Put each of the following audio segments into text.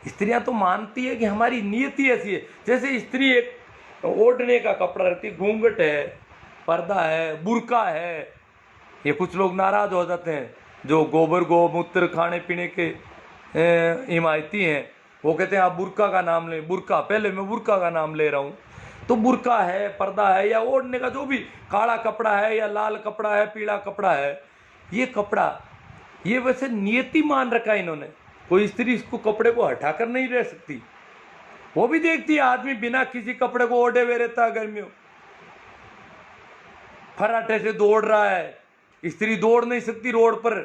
स्त्रियां तो मानती है कि हमारी नियति ऐसी है। जैसे स्त्री एक ओढ़ने का कपड़ा रहती है, घूंघट है, पर्दा है, बुर्का है। ये कुछ लोग नाराज हो जाते हैं जो गोबर गोमूत्र खाने पीने के हिमायती हैं, वो कहते हैं आप बुर्का का नाम लें। बुर्का, पहले मैं बुर्का का नाम ले रहा हूँ। तो बुर्का है, पर्दा है, या ओढ़ने का जो भी काला कपड़ा है या लाल कपड़ा है, पीला कपड़ा है, ये कपड़ा, ये वैसे नियति मान रखा है इन्होंने। कोई स्त्री इसको कपड़े को हटाकर नहीं रह सकती। वो भी देखती है आदमी बिना किसी कपड़े को ओढ़े हुए रहता है गर्मियों, फर्राटे से दौड़ रहा है। स्त्री दौड़ नहीं सकती रोड पर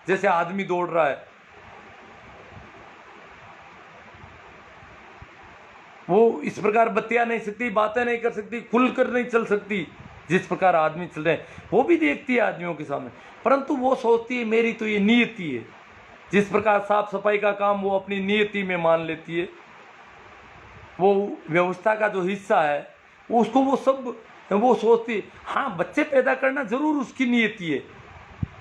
जैसे आदमी दौड़ रहा है। वो इस प्रकार बतिया नहीं सकती, बातें नहीं कर सकती, खुलकर नहीं चल सकती जिस प्रकार आदमी चल रहे हैं। वो भी देखती है आदमियों के सामने, परंतु वो सोचती है मेरी तो ये नियति है। जिस प्रकार साफ सफाई का काम वो अपनी नियति में मान लेती है, वो व्यवस्था का जो हिस्सा है उसको वो सब वो सोचती है। हाँ, बच्चे पैदा करना जरूर उसकी नियति है।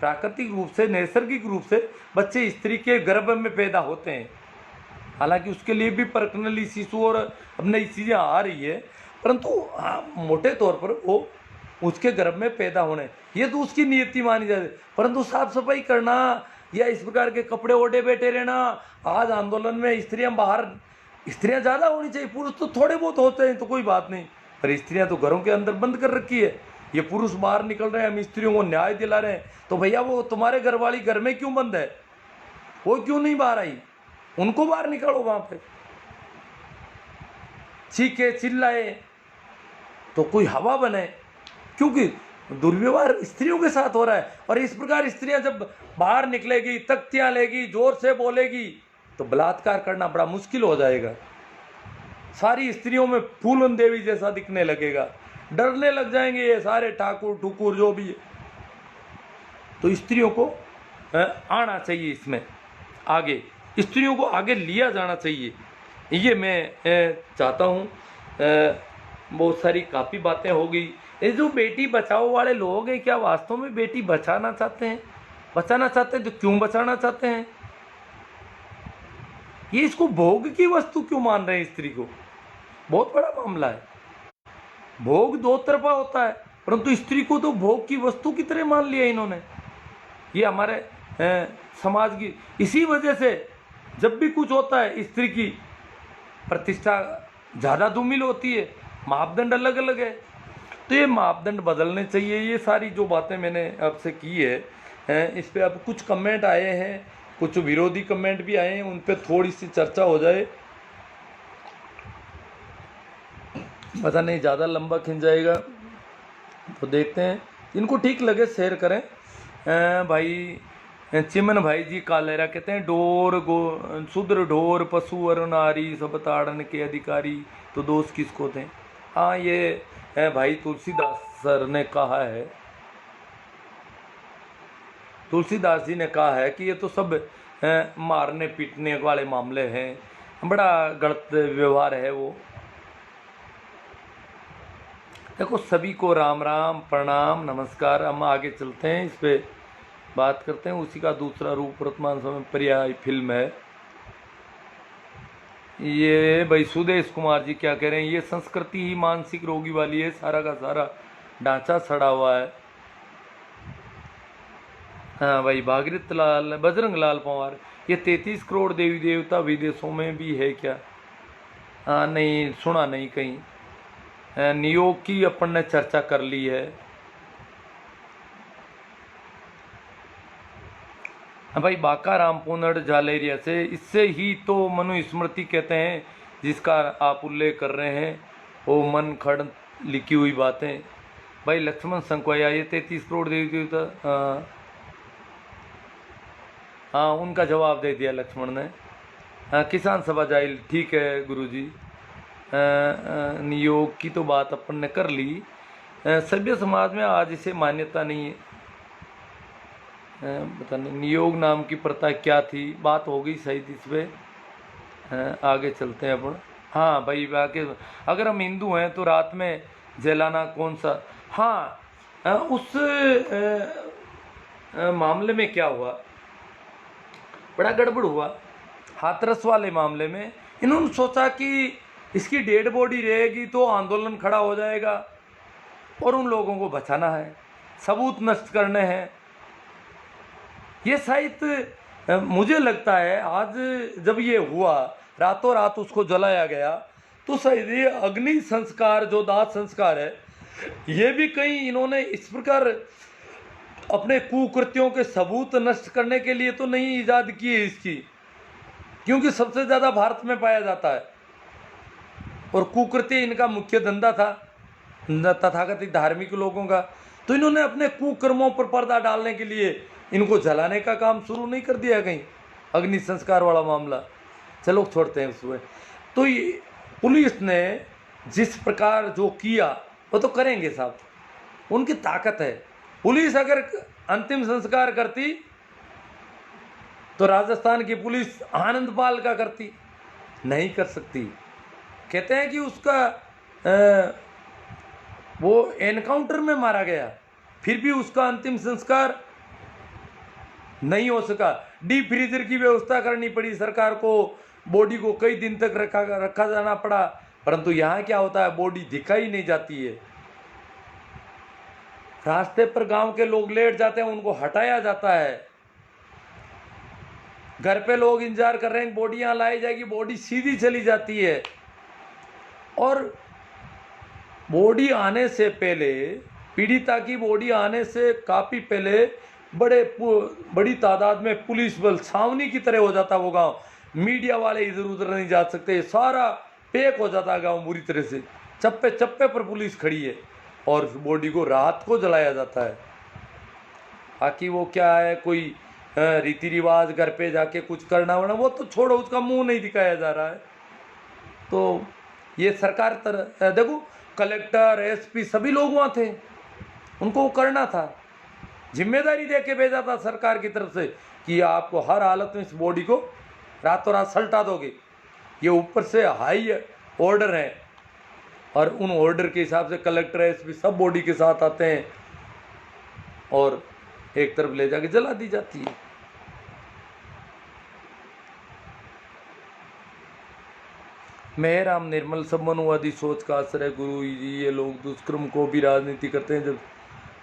प्राकृतिक रूप से, नैसर्गिक रूप से बच्चे स्त्री के गर्भ में पैदा होते हैं। हालांकि उसके लिए भी पर्सनली शिशु और अब नई चीज़ें आ रही है, परंतु मोटे तौर पर वो उसके गर्भ में पैदा होने, ये तो उसकी नियति मानी जाती है। परंतु साफ सफाई करना या इस प्रकार के कपड़े ओढ़े बैठे रहना, आज आंदोलन में स्त्रियां बाहर, स्त्रियां ज़्यादा होनी चाहिए, पुरुष तो थोड़े बहुत होते हैं तो कोई बात नहीं, पर स्त्रियां तो घरों के अंदर बंद कर रखी है। ये पुरुष बाहर निकल रहे हैं, हम स्त्रियों को न्याय दिला रहे हैं, तो भैया वो तुम्हारे घरवाली घर में क्यों बंद है? वो क्यों नहीं बाहर आई? उनको बाहर निकालो, वहां पे चीखे चिल्लाए तो कोई हवा बने, क्योंकि दुर्व्यवहार स्त्रियों के साथ हो रहा है। और इस प्रकार स्त्रियां जब बाहर निकलेगी, तख्तियां लेगी, जोर से बोलेगी, तो बलात्कार करना बड़ा मुश्किल हो जाएगा। सारी स्त्रियों में फूलन देवी जैसा दिखने लगेगा, डरने लग जाएंगे ये सारे ठाकुर ठुकुर जो भी है। तो स्त्रियों को आना चाहिए इसमें आगे, स्त्रियों को आगे लिया जाना चाहिए, ये मैं चाहता हूँ। बहुत सारी काफ़ी बातें हो गई। ये जो बेटी बचाओ वाले लोग हैं, क्या वास्तव में बेटी बचाना चाहते हैं? बचाना चाहते हैं तो क्यों बचाना चाहते हैं? ये इसको भोग की वस्तु क्यों मान रहे हैं स्त्री को? बहुत बड़ा मामला है। भोग दो तरफा होता है, परंतु स्त्री को तो भोग की वस्तु की तरह मान लिया इन्होंने। ये हमारे समाज की, इसी वजह से जब भी कुछ होता है स्त्री की प्रतिष्ठा ज़्यादा धूमिल होती है, मापदंड अलग अलग है। तो ये मापदंड बदलने चाहिए। ये सारी जो बातें मैंने आपसे की है, इस पे अब कुछ कमेंट आए हैं, कुछ विरोधी कमेंट भी आए हैं, उन पे थोड़ी सी चर्चा हो जाए। पता नहीं ज़्यादा लंबा खिंच जाएगा तो देखते हैं, इनको ठीक लगे शेयर करें। भाई चिमन भाई जी कालेरा कहते हैं डोर गो शूद्र ढोर पशु और नारी सब ताड़न के अधिकारी, तो दोष किसको दें? हाँ, ये भाई तुलसीदास सर ने कहा है, तुलसीदास जी ने कहा है कि ये तो सब मारने पीटने वाले मामले हैं, बड़ा गलत व्यवहार है वो। देखो, सभी को राम राम प्रणाम नमस्कार। हम आगे चलते हैं, इस पे बात करते हैं। उसी का दूसरा रूप वर्तमान समय पर्याय फिल्म है। ये भाई सुदेश कुमार जी क्या कह रहे हैं? ये संस्कृति ही मानसिक रोगी वाली है, सारा का सारा ढांचा सड़ा हुआ है। हाँ भाई, भागीरथ लाल बजरंग लाल पंवार, ये 33 करोड़ देवी देवता विदेशों में भी है क्या? हाँ, नहीं सुना नहीं कहीं। नियोग की अपन ने चर्चा कर ली है। भाई बाका राम पुनड़ जालेरिया से, इससे ही तो मनुस्मृति कहते हैं जिसका आप उल्लेख कर रहे हैं, वो मन खड़ लिखी हुई बातें। भाई लक्ष्मण संकवाया, ये 33 करोड़ देवी देवता, हाँ उनका जवाब दे दिया लक्ष्मण ने। हाँ, किसान सभा जाइल, ठीक है गुरुजी। नियोग की तो बात अपन ने कर ली। सभ्य समाज में आज इसे मान्यता नहीं है। पता नहीं नियोग नाम की प्रथा क्या थी, बात हो गई सही इस पर। आगे चलते हैं अपन। हाँ भाई, बाकी अगर हम हिंदू हैं तो रात में जलाना कौन सा? हाँ, उस मामले में क्या हुआ, बड़ा गड़बड़ हुआ। हाथरस वाले मामले में इन्होंने सोचा कि इसकी डेड बॉडी रहेगी तो आंदोलन खड़ा हो जाएगा और उन लोगों को बचाना है, सबूत नष्ट करने हैं। ये शायद मुझे लगता है आज जब ये हुआ, रातों रात उसको जलाया गया, तो शायद ये अग्नि संस्कार जो दाह संस्कार है, ये भी कहीं इन्होंने इस प्रकार अपने कुकृत्यों के सबूत नष्ट करने के लिए तो नहीं ईजाद की है इसकी, क्योंकि सबसे ज़्यादा भारत में पाया जाता है और कुकृत्य इनका मुख्य धंधा था तथाकथित धार्मिक लोगों का। तो इन्होंने अपने कुकर्मों पर पर्दा डालने के लिए इनको जलाने का काम शुरू नहीं कर दिया कहीं, अग्नि संस्कार वाला मामला। चलो छोड़ते हैं उसमें। तो ये पुलिस ने जिस प्रकार जो किया वो तो करेंगे साहब, उनकी ताकत है। पुलिस अगर अंतिम संस्कार करती तो राजस्थान की पुलिस आनंदपाल का करती, नहीं कर सकती। कहते हैं कि उसका वो एनकाउंटर में मारा गया, फिर भी उसका अंतिम संस्कार नहीं हो सका। डीप फ्रीजर की व्यवस्था करनी पड़ी सरकार को, बॉडी को कई दिन तक रखा जाना पड़ा, परंतु यहाँ क्या होता है, बॉडी दिखाई नहीं जाती है। रास्ते पर गांव के लोग लेट जाते हैं, उनको हटाया जाता है। घर पे लोग इंतजार कर रहे हैं बॉडी यहाँ लाई जाएगी, बॉडी सीधी चली जाती है। और बॉडी आने से पहले, पीड़िता की बॉडी आने से काफ़ी पहले बड़ी तादाद में पुलिस बल छावनी की तरह हो जाता वो गांव। मीडिया वाले इधर उधर नहीं जा सकते, सारा पैक हो जाता गांव बुरी तरह से। चप्पे चप्पे पर पुलिस खड़ी है और बॉडी को रात को जलाया जाता है। बाकी वो क्या है, कोई रीति रिवाज घर पे जाके कुछ करना वरना वो तो छोड़ो, उसका मुंह नहीं दिखाया जा रहा है। तो ये सरकार तरह देखो, कलेक्टर एसपी सभी लोग वहाँ थे, उनको वो करना था, जिम्मेदारी दे के भेजा था सरकार की तरफ से कि आपको हर हालत में इस बॉडी को रातों रात सल्टा दोगे। ये ऊपर से हाई ऑर्डर है और उन ऑर्डर के हिसाब से कलेक्टर एसपी सब बॉडी के साथ आते हैं और एक तरफ ले जाके जला दी जाती है। मैं राम निर्मल सब मनुवादी सोच का असर है गुरु जी। ये लोग दुष्कर्म को भी राजनीति करते हैं। जब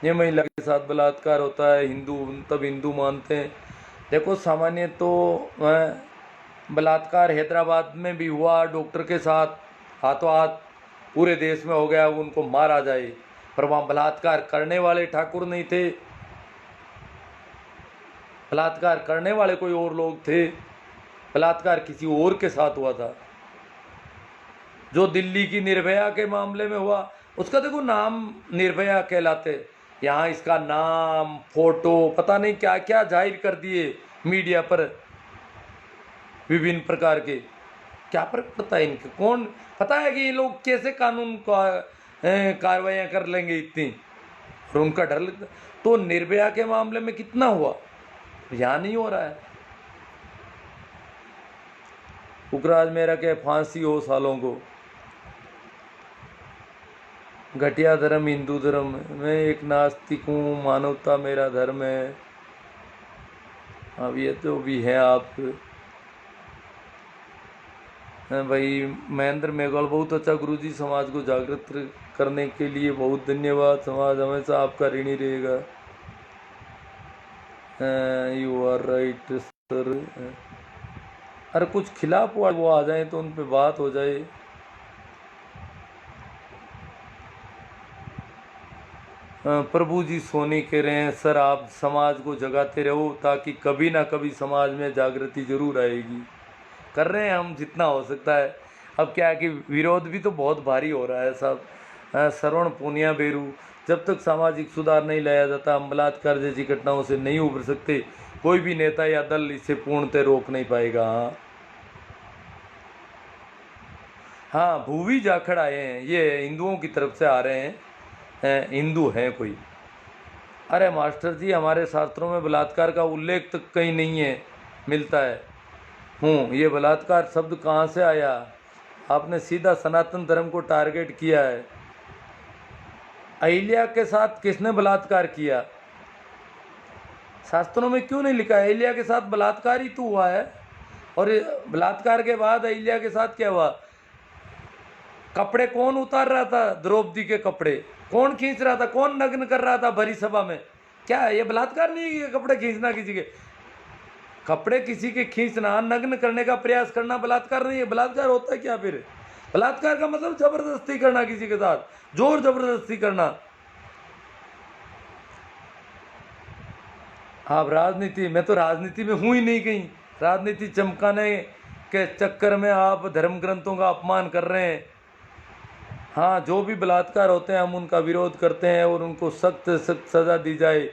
ये महिला के साथ बलात्कार होता है, हिंदू तब हिंदू मानते हैं। देखो सामान्य तो बलात्कार हैदराबाद में भी हुआ, डॉक्टर के साथ हाथों हाथ पूरे देश में हो गया, उनको मारा जाए, पर वहाँ बलात्कार करने वाले ठाकुर नहीं थे, बलात्कार करने वाले कोई और लोग थे, बलात्कार किसी और के साथ हुआ था। जो दिल्ली की निर्भया के मामले में हुआ, उसका देखो नाम निर्भया कहलाते, यहाँ इसका नाम फोटो पता नहीं क्या क्या जाहिर कर दिए मीडिया पर, विभिन्न प्रकार के। क्या फर्क पड़ता है इनके, कौन पता है कि ये लोग कैसे कानून कार्रवाइयाँ कर लेंगे इतनी, और उनका डर लगता। तो निर्भया के मामले में कितना हुआ, यहाँ नहीं हो रहा है। पुखराज मेरा क्या फांसी हो सालों को, घटिया धर्म हिंदू धर्म, मैं एक नास्तिक हूँ, मानवता मेरा धर्म है। अब ये तो भी है आप भाई। महेंद्र मेघवाल बहुत अच्छा गुरुजी, समाज को जागृत करने के लिए बहुत धन्यवाद, समाज हमेशा आपका ऋणी रहेगा। You are right sir. अरे कुछ खिलाफ वो आ जाए तो उन पे बात हो जाए। प्रभु जी सोनी कह रहे हैं सर आप समाज को जगाते रहो ताकि कभी ना कभी समाज में जागृति जरूर आएगी। कर रहे हैं हम जितना हो सकता है। अब क्या है कि विरोध भी तो बहुत भारी हो रहा है साहब। श्रवण पूनिया बेरू, जब तक सामाजिक सुधार नहीं लाया जाता हम बलात्कार जैसी घटनाओं से नहीं उभर सकते। कोई भी नेता या दल इसे पूर्णतः रोक नहीं पाएगा। हाँ भूवी जाखड़ आए हैं, ये हिंदुओं की तरफ से आ रहे हैं, हिंदू हैं कोई। अरे मास्टर जी हमारे शास्त्रों में बलात्कार का उल्लेख तक कहीं नहीं है, मिलता है। ये बलात्कार शब्द कहाँ से आया? आपने सीधा सनातन धर्म को टारगेट किया है। अहिल्या के साथ किसने बलात्कार किया? शास्त्रों में क्यों नहीं लिखा है? अहिल्या के साथ बलात्कार ही तो हुआ है और बलात्कार के बाद अहिल्या के साथ क्या हुआ? कपड़े कौन उतार रहा था? द्रौपदी के कपड़े कौन खींच रहा था? कौन नग्न कर रहा था भरी सभा में? क्या ये बलात्कार नहीं है? कपड़े खींचना, किसी के कपड़े किसी के खींचना, नग्न करने का प्रयास करना बलात्कार नहीं है। बलात्कार होता है क्या फिर? बलात्कार का मतलब जबरदस्ती करना, किसी के साथ जोर जबरदस्ती करना। आप राजनीति, मैं तो राजनीति में हूं ही नहीं कहीं। राजनीति चमकाने के चक्कर में आप धर्म ग्रंथों का अपमान कर रहे हैं। हाँ, जो भी बलात्कार होते हैं हम उनका विरोध करते हैं और उनको सख्त सख्त सज़ा दी जाए,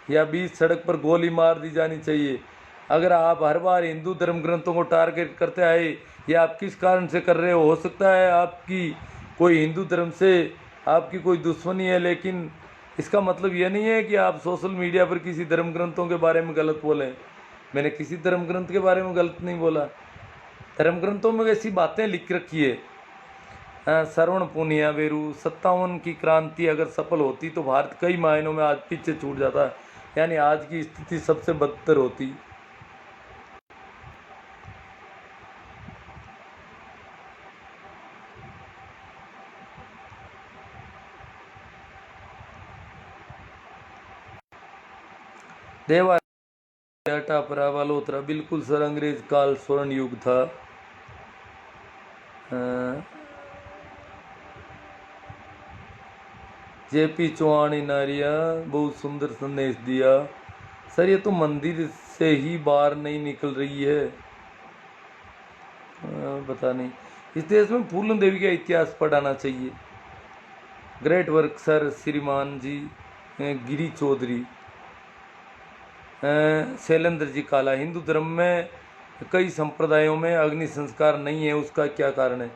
या बीच सड़क पर गोली मार दी जानी चाहिए। अगर आप हर बार हिंदू धर्म ग्रंथों को टारगेट करते आए, या आप किस कारण से कर रहे हो सकता है आपकी कोई हिंदू धर्म से आपकी कोई दुश्मनी है, लेकिन इसका मतलब यह नहीं है कि आप सोशल मीडिया पर किसी धर्म ग्रंथों के बारे में गलत बोलें। मैंने किसी धर्म ग्रंथ के बारे में गलत नहीं बोला। धर्म ग्रंथों में ऐसी बातें लिख रखी है। श्रवण पूनिया वेरु 57 की क्रांति अगर सफल होती तो भारत कई मायनों में आज पीछे छूट जाता, यानी आज की स्थिति सबसे बदतर होती। देवा हटा परा वालोत्रा, बिल्कुल सर, अंग्रेज काल स्वर्ण युग था। जेपी चौहान नारिया बहुत सुंदर संदेश दिया। सर ये तो मंदिर से ही बाहर नहीं निकल रही है, पता नहीं। इस देश में फूलन देवी का इतिहास पढ़ाना चाहिए। ग्रेट वर्क सर श्रीमान जी। गिरी चौधरी, शैलेंद्र जी काला, हिंदू धर्म में कई संप्रदायों में अग्नि संस्कार नहीं है, उसका क्या कारण है?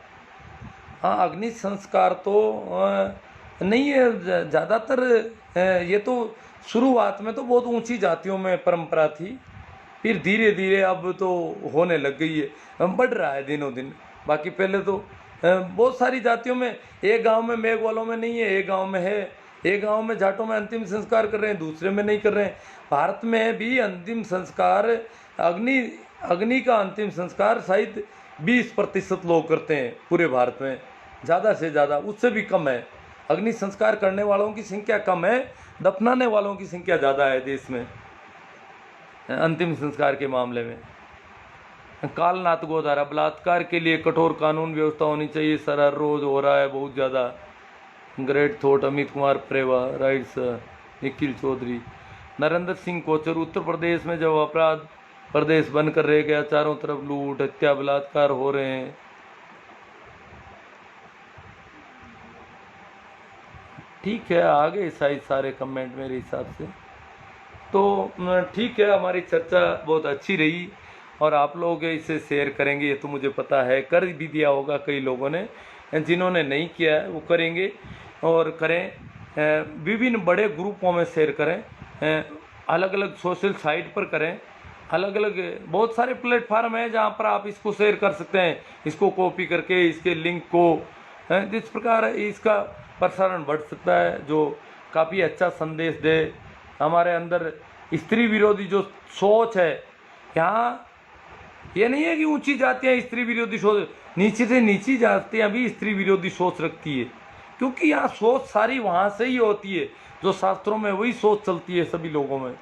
हाँ, अग्नि संस्कार तो नहीं है ज़्यादातर। ये तो शुरुआत में तो बहुत ऊंची जातियों में परंपरा थी, फिर धीरे धीरे अब तो होने लग गई है, बढ़ रहा है दिनों दिन। बाकी पहले तो बहुत सारी जातियों में, एक गांव में मेघ वालों में नहीं है, एक गांव में है। एक गांव में जाटों में अंतिम संस्कार कर रहे हैं, दूसरे में नहीं कर रहे हैं। भारत में भी अंतिम संस्कार, अग्नि का अंतिम संस्कार शायद 20% लोग करते हैं पूरे भारत में, ज़्यादा से ज़्यादा, उससे भी कम है। अग्नि संस्कार करने वालों की संख्या कम है, दफनाने वालों की संख्या ज़्यादा है देश में अंतिम संस्कार के मामले में। कालनाथ गोधारा, बलात्कार के लिए कठोर कानून व्यवस्था होनी चाहिए सर, हर रोज हो रहा है बहुत ज़्यादा। Great thought Amit Kumar Prewa, right sir. Nikhil Chaudhary, Narendra Singh Kochar, Uttar Pradesh में जब अपराध प्रदेश बनकर रह गया, चारों तरफ लूट हत्या बलात्कार हो रहे हैं। ठीक है, आ गए शायद सारे कमेंट मेरे हिसाब से। तो ठीक है, हमारी चर्चा बहुत अच्छी रही और आप लोग इसे शेयर करेंगे ये तो मुझे पता है, कर भी दिया होगा कई लोगों ने। जिन्होंने नहीं किया है वो करेंगे और करें। विभिन्न बड़े ग्रुपों में शेयर करें, अलग अलग सोशल साइट पर करें, अलग अलग बहुत सारे प्लेटफार्म हैं जहाँ पर आप इसको शेयर कर सकते हैं, इसको कॉपी करके इसके लिंक को, जिस प्रकार इसका प्रसारण बढ़ सकता है, जो काफ़ी अच्छा संदेश दे। हमारे अंदर स्त्री विरोधी जो सोच है, यहाँ ये नहीं है कि ऊंची जातियाँ स्त्री विरोधी सोच, नीचे से नीची जातियाँ भी स्त्री विरोधी सोच रखती है, क्योंकि यहाँ सोच सारी वहाँ से ही होती है, जो शास्त्रों में वही सोच चलती है सभी लोगों में।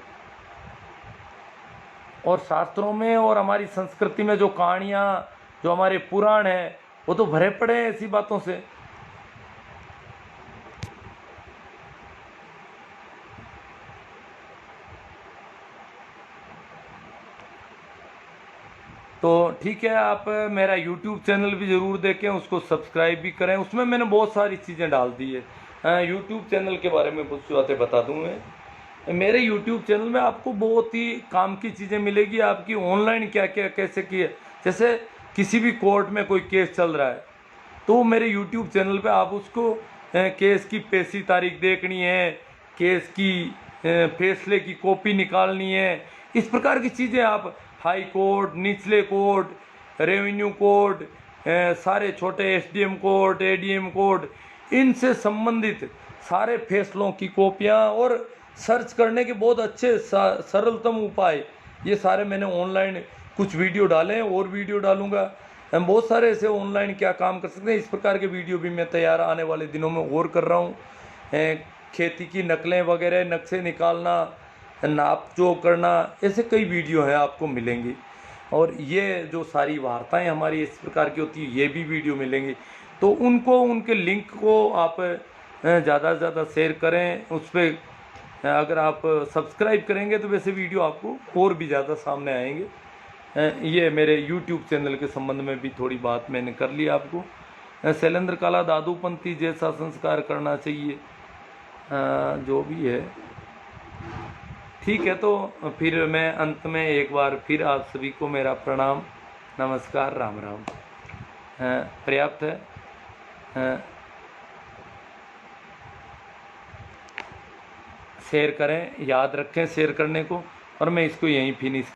और शास्त्रों में और हमारी संस्कृति में जो कहानियाँ, जो हमारे पुराण हैं, वो तो भरे पड़े हैं ऐसी बातों से। तो ठीक है, आप मेरा YouTube चैनल भी ज़रूर देखें, उसको सब्सक्राइब भी करें। उसमें मैंने बहुत सारी चीज़ें डाल दी है। YouTube चैनल के बारे में कुछ बातें बता दूँ मैं। मेरे YouTube चैनल में आपको बहुत ही काम की चीज़ें मिलेगी, आपकी ऑनलाइन क्या क्या कैसे किए। जैसे किसी भी कोर्ट में कोई केस चल रहा है तो मेरे YouTube चैनल पे आप उसको केस की पेशी तारीख देखनी है, केस की फैसले की कॉपी निकालनी है, इस प्रकार की चीज़ें आप हाई कोर्ट, निचले कोर्ट, रेवेन्यू कोर्ट, सारे छोटे SDM कोर्ट, ADM कोर्ट, इनसे संबंधित सारे फैसलों की कॉपियाँ और सर्च करने के बहुत अच्छे सरलतम उपाय, ये सारे मैंने ऑनलाइन कुछ वीडियो डालें और वीडियो डालूंगा। हम बहुत सारे ऐसे ऑनलाइन क्या काम कर सकते हैं, इस प्रकार के वीडियो भी मैं तैयार आने वाले दिनों में और कर रहा हूँ। खेती की नकलें वगैरह, नक्शे निकालना, नाप जो करना, ऐसे कई वीडियो हैं आपको मिलेंगी। और ये जो सारी वार्ताएं हमारी इस प्रकार की होती है, ये भी वीडियो मिलेंगी। तो उनको, उनके लिंक को आप ज़्यादा से ज़्यादा शेयर करें। उस पर अगर आप सब्सक्राइब करेंगे तो वैसे वीडियो आपको और भी ज़्यादा सामने आएंगे। ये मेरे यूट्यूब चैनल के संबंध में भी थोड़ी बात मैंने कर ली आपको। शैलेंद्र काला दादूपंथी जैसा संस्कार करना चाहिए, जो भी है ठीक है। तो फिर मैं अंत में एक बार फिर आप सभी को मेरा प्रणाम, नमस्कार, राम राम पर्याप्त है। शेयर करें, याद रखें शेयर करने को, और मैं इसको यहीं फिनिश